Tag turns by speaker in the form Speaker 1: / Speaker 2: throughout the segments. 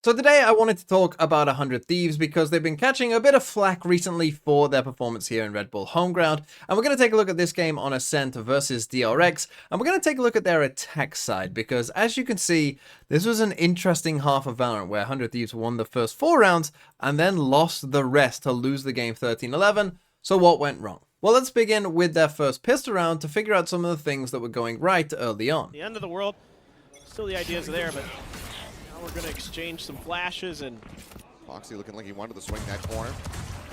Speaker 1: So today I wanted to talk about 100 Thieves because they've been catching a bit of flack recently for their performance here in Red Bull Homeground, and we're going to take a look at this game on Ascent versus DRX, and we're going to take a look at their attack side because as you can see, this was an interesting half of Valorant where 100 Thieves won the first 4 rounds and then lost the rest to lose the game 13-11. So what went wrong? Well, let's begin with their first pistol round to figure out some of the things that were going right early on.
Speaker 2: The end of the world, still the ideas are there, but we're going to exchange some flashes and
Speaker 3: Foxy looking like he wanted to swing that corner.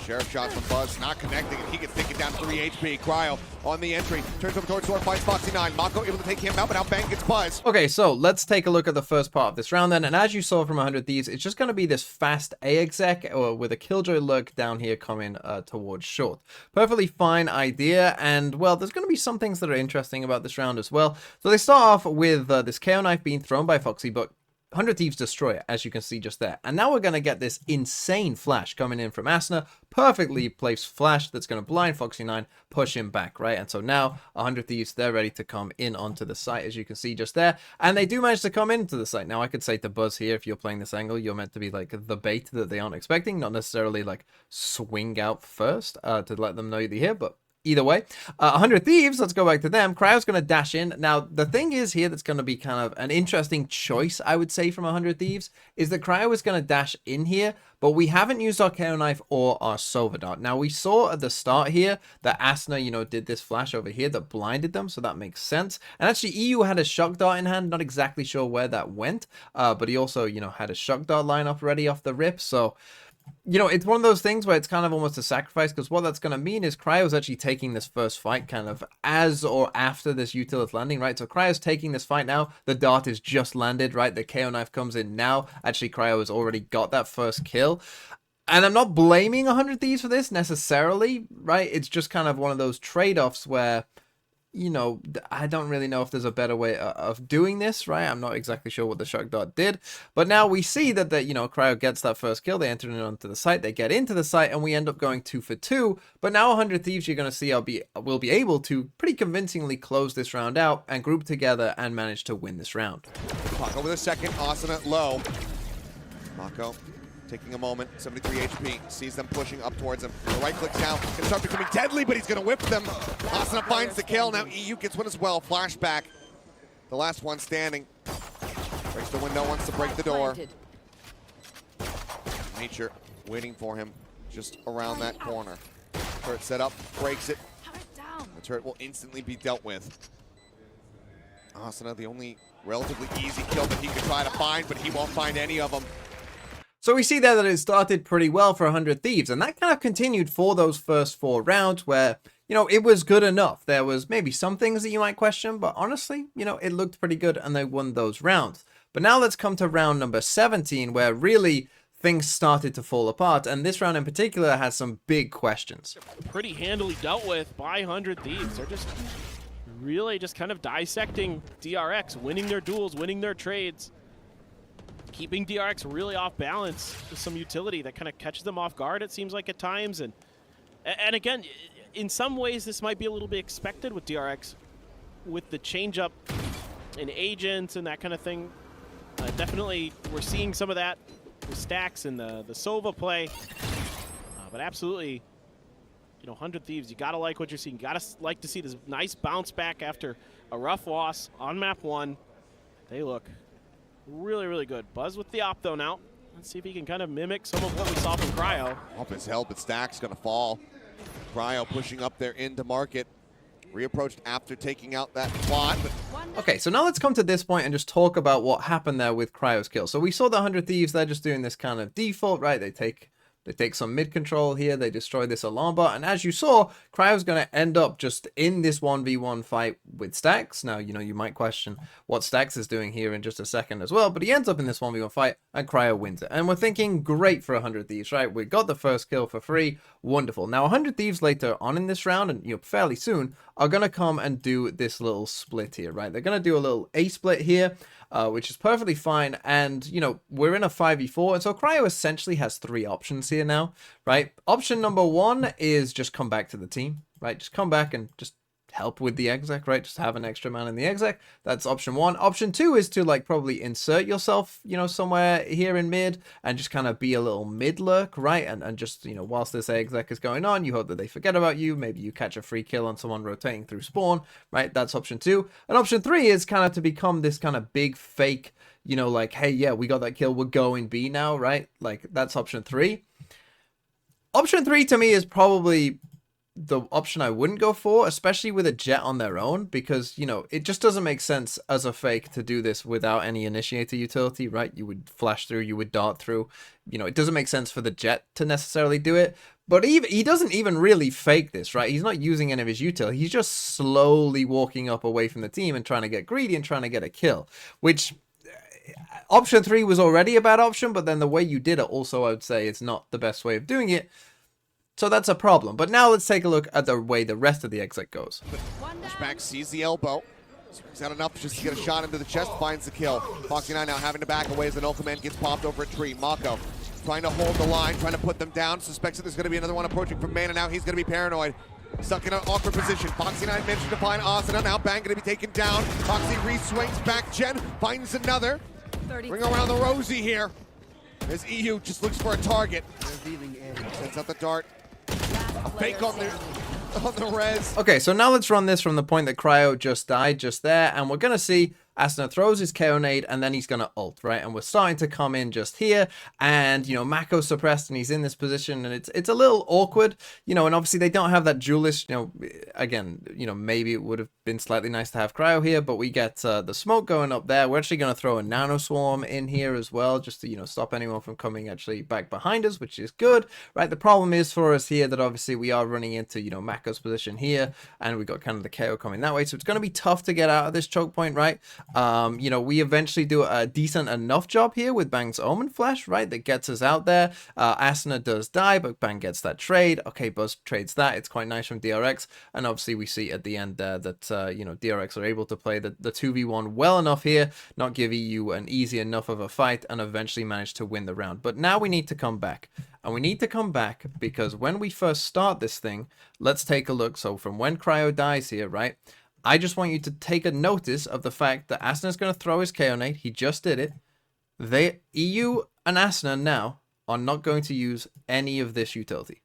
Speaker 3: Sheriff shot from Buzz, not connecting, and he gets taken down 3 HP. Cryo on the entry, turns over towards Sword, finds Foxy 9. Mako able to take him out, but outbang gets Buzz.
Speaker 1: Okay, so let's take a look at the first part of this round then, and as you saw from 100 Thieves, it's just going to be this fast A exec with a Killjoy lurk down here coming towards short. Perfectly fine idea, and well, there's going to be some things that are interesting about this round as well. So they start off with this KO knife being thrown by Foxy, but 100 Thieves destroy it, as you can see just there. And now we're going to get this insane flash coming in from Asna. Perfectly placed flash that's going to blind Foxy 9, push him back, right? And so now 100 Thieves, they're ready to come in onto the site, as you can see just there. And they do manage to come into the site. Now, I could say to Buzz here, if you're playing this angle, you're meant to be like the bait that they aren't expecting, not necessarily like swing out first to let them know you're here, but either way, 100 Thieves, let's go back to them. Cryo's going to dash in. Now, the thing is here that's going to be kind of an interesting choice, I would say, from 100 Thieves, is that Cryo is going to dash in here, but we haven't used our KO knife or our Sova Dart. Now, we saw at the start here that Asna, did this flash over here that blinded them, so that makes sense. And actually, EU had a Shock Dart in hand, not exactly sure where that went, but he also, had a Shock Dart lineup ready off the rip, so it's one of those things where it's kind of almost a sacrifice, because what that's going to mean is Cryo's actually taking this first fight kind of as or after this utility landing, right? So Cryo's taking this fight now. The dart is just landed, right? The KO knife comes in now. Actually, Cryo has already got that first kill. And I'm not blaming 100 Thieves for this necessarily, right? It's just kind of one of those trade-offs where I don't really know if there's a better way of doing this, right? I'm not exactly sure what the Shock Dart did. But now we see that, Cryo gets that first kill. They enter it onto the site. They get into the site, and we end up going 2 for 2. But now 100 Thieves, you're going to see, will be able to pretty convincingly close this round out and group together and manage to win this round.
Speaker 3: Mako with a second, Asuna low. Mako taking a moment, 73 HP, sees them pushing up towards him. The right clicks down, gonna start becoming deadly, but he's gonna whip them. Asuna finds the kill, now EU gets one as well. Flashback, the last one standing. Breaks the window, wants to break the door. Nature waiting for him just around that corner. Turret set up, breaks it. The turret will instantly be dealt with. Asuna, the only relatively easy kill that he could try to find, but he won't find any of them.
Speaker 1: So we see there that it started pretty well for 100 Thieves, and that kind of continued for those first 4 rounds where, it was good enough. There was maybe some things that you might question, but honestly, it looked pretty good and they won those rounds. But now let's come to round number 17 where really things started to fall apart, and this round in particular has some big questions.
Speaker 2: pretty handily dealt with by 100 Thieves. They're just really just kind of dissecting DRX, winning their duels, winning their trades. Keeping DRX really off balance with some utility that kind of catches them off guard, it seems like at times. And again, in some ways, this might be a little bit expected with DRX, with the change-up in agents and that kind of thing. Definitely, we're seeing some of that with Stacks and the Sova play. But absolutely, 100 Thieves, you got to like what you're seeing. You got to like to see this nice bounce back after a rough loss on map 1. They look really, really good. Buzz with the op, though, now. Let's see if he can kind of mimic some of what we saw from Cryo.
Speaker 3: Up his help, but Stack's going to fall. Cryo pushing up there into market. Reapproached after taking out that plot.
Speaker 1: Okay, so now let's come to this point and just talk about what happened there with Cryo's kill. So we saw the 100 Thieves, they're just doing this kind of default, right? They take some mid control here, they destroy this alarm bot, and as you saw, Cryo's going to end up just in this 1v1 fight with Stacks. Now, you might question what Stacks is doing here in just a second as well, but he ends up in this 1v1 fight, and Cryo wins it. And we're thinking, great for 100 Thieves, right? We got the first kill for free, wonderful. Now, 100 Thieves later on in this round, and fairly soon, are going to come and do this little split here, right? They're going to do a little A split here, which is perfectly fine, and, we're in a 5v4, and so Cryo essentially has 3 options here now, right? Option number 1 is just come back to the team, right? Just come back and just help with the exec, right? Just have an extra man in the exec. That's option one. Option two is to like probably insert yourself, you know, somewhere here in mid and just kind of be a little mid lurk, right? And just, you know, whilst this exec is going on, you hope that they forget about you. Maybe you catch a free kill on someone rotating through spawn, right? That's option two. And option three is kind of to become this kind of big fake, you know, like, hey, yeah, we got that kill, we're going B now, right? Like, that's option three. Option three to me is probably the option I wouldn't go for, especially with a Jet on their own, because, you know, it just doesn't make sense as a fake to do this without any initiator utility, right? You would flash through, you would dart through, you know, it doesn't make sense for the Jet to necessarily do it, but he doesn't even really fake this, right? He's not using any of his util, he's just slowly walking up away from the team and trying to get greedy and trying to get a kill, which option three was already a bad option, but then the way you did it also, I would say, it's not the best way of doing it. So that's a problem. But now let's take a look at the way the rest of the exec goes.
Speaker 3: Flashback sees the elbow. Swings out enough just to get a shot into the chest, finds the kill. Foxy9 now having to back away as the no command gets popped over a tree. Mako trying to hold the line, trying to put them down. Suspects that there's going to be another one approaching from main, and now he's going to be paranoid. Stuck in an awkward position. Foxy9 managed to find Asuna. Now Bang going to be taken down. Foxy re-swings back. Jen finds another. Ring around the rosy here as EU just looks for a target. Sends out the dart. A fake on the res.
Speaker 1: Okay, so now let's run this from the point that Cryo just died just there, and we're going to see Asuna throws his KO nade, and then he's going to ult, right? And we're starting to come in just here, and, you know, Mako's suppressed, and he's in this position, and it's a little awkward, you know, and obviously they don't have that duelist, you know, again, you know, maybe it would have been slightly nice to have Cryo here, but we get the smoke going up there. We're actually going to throw a Nano Swarm in here as well, just to, you know, stop anyone from coming actually back behind us, which is good, right? The problem is for us here that obviously we are running into, you know, Mako's position here, and we got kind of the KO coming that way, so it's going to be tough to get out of this choke point, right? You know, we eventually do a decent enough job here with Bang's Omen Flash, right? That gets us out there. Asuna does die, but Bang gets that trade. Okay, Buzz trades that. It's quite nice from DRX. And obviously we see at the end there that, you know, DRX are able to play the 2v1 well enough here, not give EU an easy enough of a fight, and eventually manage to win the round. But now we need to come back. And we need to come back because when we first start this thing, let's take a look. So from when Cryo dies here, right? I just want you to take a notice of the fact that Asuna's going to throw his KO nade. He just did it. EU and Asuna now are not going to use any of this utility.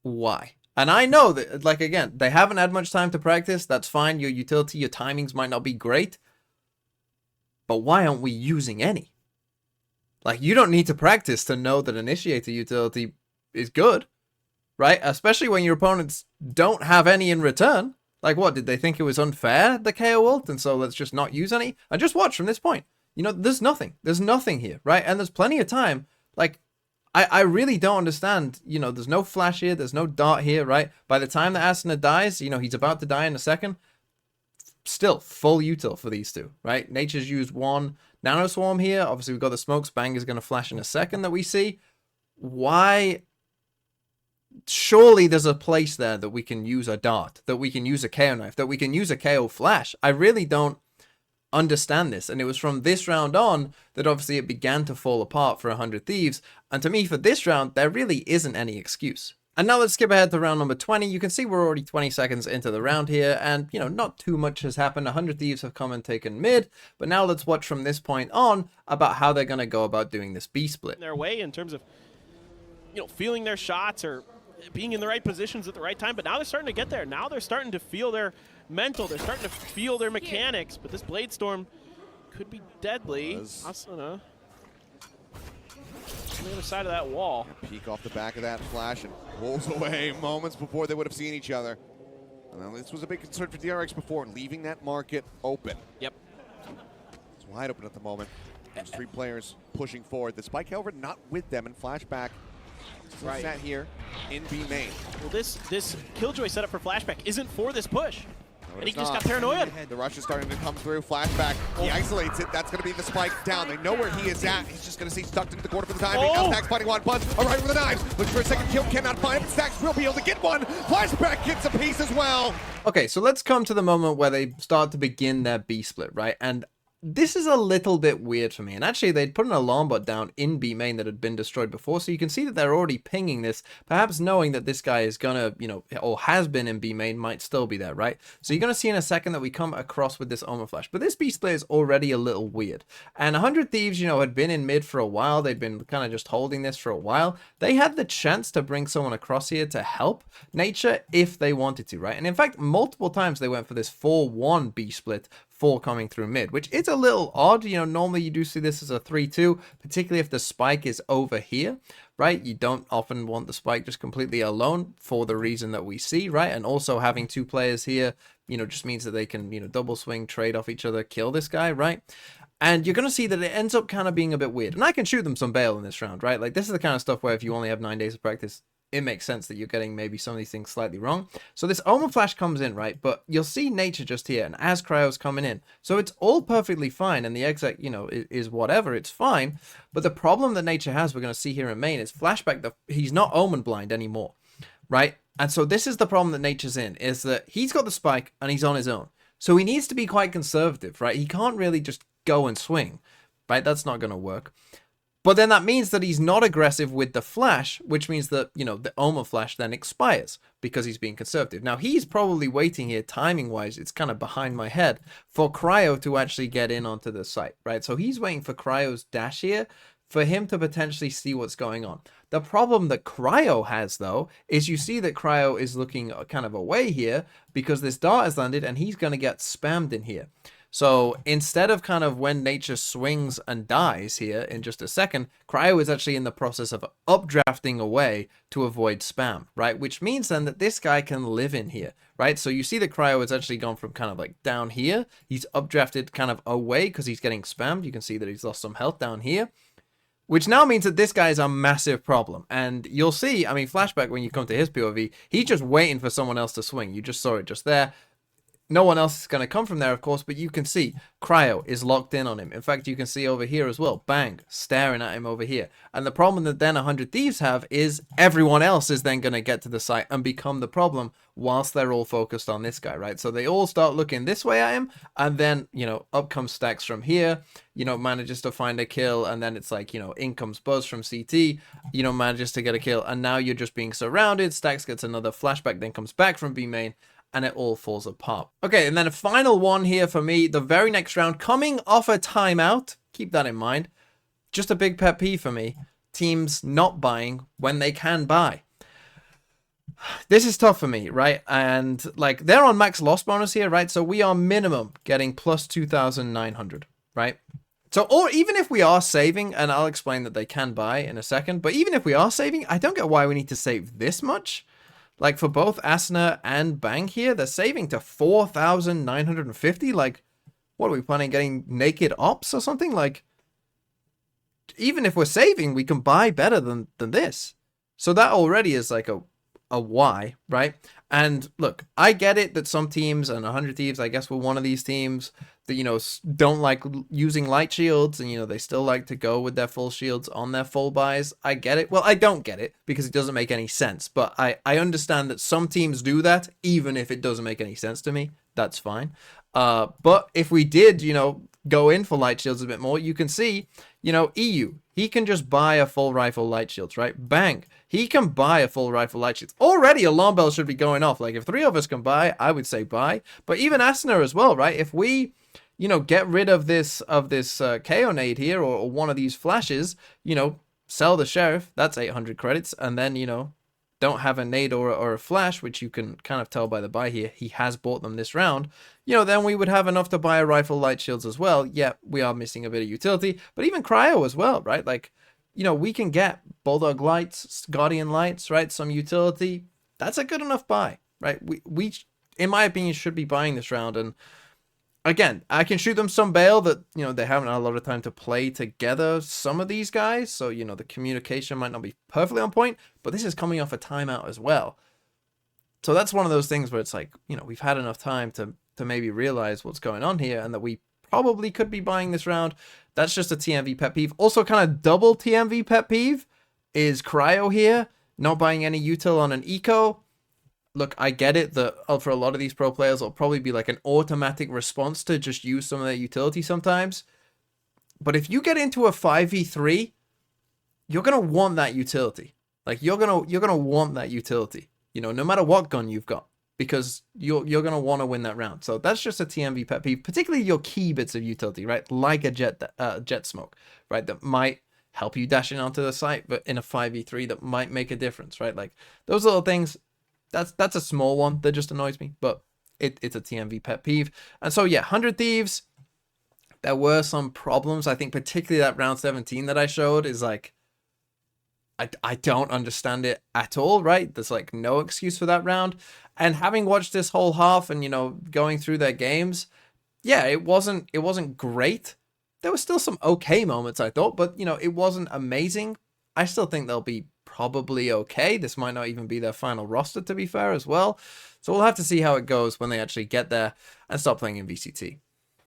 Speaker 1: Why? And I know that, like, again, they haven't had much time to practice. That's fine. Your utility, your timings might not be great. But why aren't we using any? Like, you don't need to practice to know that initiator utility is good, right? Especially when your opponents don't have any in return. Like, what, did they think it was unfair, the KO ult, and so let's just not use any? And just watch from this point. You know, there's nothing. There's nothing here, right? And there's plenty of time. Like, I really don't understand. You know, there's no flash here. There's no dart here, right? By the time that Asuna dies, you know, he's about to die in a second. Still, full util for these two, right? Nature's used one Nano Swarm here. Obviously, we've got the smokes. Bang is going to flash in a second that we see. Why? Surely there's a place there that we can use a dart, that we can use a KO knife, that we can use a KO flash. I really don't understand this, and it was from this round on that obviously it began to fall apart for 100 Thieves, and to me for this round there really isn't any excuse. And now let's skip ahead to round number 20. You can see we're already 20 seconds into the round here, and, you know, not too much has happened. 100 Thieves have come and taken mid, but now let's watch from this point on about how they're going to go about doing this B split.
Speaker 2: Their way in terms of, you know, feeling their shots or being in the right positions at the right time, but now they're starting to get there. Now they're starting to feel their mental, they're starting to feel their mechanics, but this Blade Storm could be deadly. Asuna on the other side of that wall.
Speaker 3: Peek off the back of that flash and rolls away moments before they would have seen each other. And this was a big concern for DRX before, leaving that market open.
Speaker 2: Yep.
Speaker 3: It's wide open at the moment. There's three players pushing forward. The Spike, however, not with them, and Flashback still sat here in B main.
Speaker 2: Well, this Killjoy setup for Flashback isn't for this push.
Speaker 3: No,
Speaker 2: and he just got paranoid.
Speaker 3: The rush is starting to come through. Flashback, he isolates it. That's going to be the spike down. They know where he is at. He's just going to stay stuck into the corner for the time being. Now Stacks fighting one Buzz. All right with the knives. Looks for a second kill. Cannot find it. Stacks will be able to get one. Flashback gets a piece as well.
Speaker 1: Okay, so let's come to the moment where they start to begin their B split, right? And this is a little bit weird for me. And actually, they'd put an alarm bot down in B main that had been destroyed before. So you can see that they're already pinging this, perhaps knowing that this guy is gonna, you know, or has been in B main, might still be there, right? So you're gonna see in a second that we come across with this Omen Flash. But this beast player is already a little weird. And 100 Thieves, you know, had been in mid for a while. They'd been kind of just holding this for a while. They had the chance to bring someone across here to help Nature if they wanted to, right? And in fact, multiple times they went for this 4-1 B split for coming through mid, which is a little odd. You know, normally you do see this as a 3-2, particularly if the spike is over here, right? You don't often want the spike just completely alone for the reason that we see, right? And also having two players here, you know, just means that they can, you know, double swing, trade off each other, kill this guy, right? And you're going to see that it ends up kind of being a bit weird. And I can shoot them some bail in this round, right? Like, this is the kind of stuff where if you only have 9 days of practice, it makes sense that you're getting maybe some of these things slightly wrong. So this Omen Flash comes in, right? But you'll see Nature just here, and as Cryo's coming in. So it's all perfectly fine, and the exec, you know, is whatever, it's fine. But the problem that Nature has, we're going to see here in main, is Flashback, he's not Omen blind anymore, right? And so this is the problem that Nature's in, is that he's got the spike, and he's on his own. So he needs to be quite conservative, right? He can't really just go and swing, right? That's not going to work. But then that means that he's not aggressive with the flash, which means that, you know, the Omen Flash then expires because he's being conservative. Now, he's probably waiting here, timing-wise, it's kind of behind my head, for Cryo to actually get in onto the site, right? So he's waiting for Cryo's dash here for him to potentially see what's going on. The problem that Cryo has, though, is you see that Cryo is looking kind of away here because this dart has landed and he's going to get spammed in here. So instead of kind of when Nature swings and dies here in just a second, Cryo is actually in the process of updrafting away to avoid spam, right? Which means then that this guy can live in here, right? So you see that Cryo has actually gone from kind of like down here. He's updrafted kind of away because he's getting spammed. You can see that he's lost some health down here, which now means that this guy is a massive problem. And you'll see, I mean, Flashback, when you come to his POV, he's just waiting for someone else to swing. You just saw it just there. No one else is going to come from there, of course, but you can see Cryo is locked in on him. In fact, you can see over here as well, Bang, staring at him over here. And the problem that then 100 Thieves have is everyone else is then going to get to the site and become the problem whilst they're all focused on this guy, right? So they all start looking this way at him, and then, you know, up comes Stacks from here, you know, manages to find a kill, and then it's like, you know, in comes Buzz from CT, you know, manages to get a kill, and now you're just being surrounded. Stacks gets another flashback, then comes back from B main, and it all falls apart. Okay, and then a final one here for me, the very next round, coming off a timeout. Keep that in mind. Just a big pet peeve for me. Teams not buying when they can buy. This is tough for me, right? And like, they're on max loss bonus here, right? So we are minimum getting plus 2,900, right? So, or even if we are saving, and I'll explain that they can buy in a second, but even if we are saving, I don't get why we need to save this much. Like, for both Asuna and Bang here, they're saving to 4,950. Like, what are we planning, getting naked ops or something? Like, even if we're saving, we can buy better than this. So that already is like a why, right? And look, I get it that some teams, and 100 Thieves, I guess, were one of these teams that, you know, don't like using light shields, and, you know, they still like to go with their full shields on their full buys. I get it. Well, I don't get it because it doesn't make any sense, but I understand that some teams do that, even if it doesn't make any sense to me. That's fine. But if we did, you know, go in for light shields a bit more, you can see, you know, EU, he can just buy a full rifle light shields, right? Bang, he can buy a full rifle light shields. Already alarm bell should be going off. Like, if 3 of us can buy, I would say buy. But even Asuna as well, right? If we, you know, get rid of this KO nade here, or one of these flashes, you know, sell the Sheriff, that's 800 credits, and then, you know, don't have a nade or a flash, which you can kind of tell by the buy here. He has bought them this round. You know, then we would have enough to buy a rifle light shields as well. Yeah, we are missing a bit of utility, but even Cryo as well, right? Like, you know, we can get Bulldog lights, Guardian lights, right? Some utility. That's a good enough buy, right? We in my opinion, should be buying this round. And again, I can shoot them some bail that, you know, they haven't had a lot of time to play together, some of these guys. So, you know, the communication might not be perfectly on point, but this is coming off a timeout as well. So that's one of those things where it's like, you know, we've had enough time to maybe realize what's going on here, and that we probably could be buying this round. That's just a TMV pet peeve. Also, kind of double TMV pet peeve is Cryo here, not buying any util on an eco. look, I get it that for a lot of these pro players, it'll probably be like an automatic response to just use some of their utility sometimes. But if you get into a 5v3, you're gonna want that utility. Like you're gonna want that utility. You know, no matter what gun you've got, because you're gonna want to win that round. So that's just a TMV pet peeve, particularly your key bits of utility, right? Like a jet smoke, right? That might help you dash in onto the site, but in a 5v3 that might make a difference, right? Like those little things. That's a small one that just annoys me, but it's a TMV pet peeve. And so yeah, 100 Thieves. There were some problems. I think particularly that round 17 that I showed is like, I don't understand it at all, right? There's like no excuse for that round. And having watched this whole half and, you know, going through their games, yeah, it wasn't great. There were still some okay moments, I thought, but, you know, it wasn't amazing. I still think they'll be probably okay. This might not even be their final roster, to be fair, as well. So we'll have to see how it goes when they actually get there and start playing in VCT.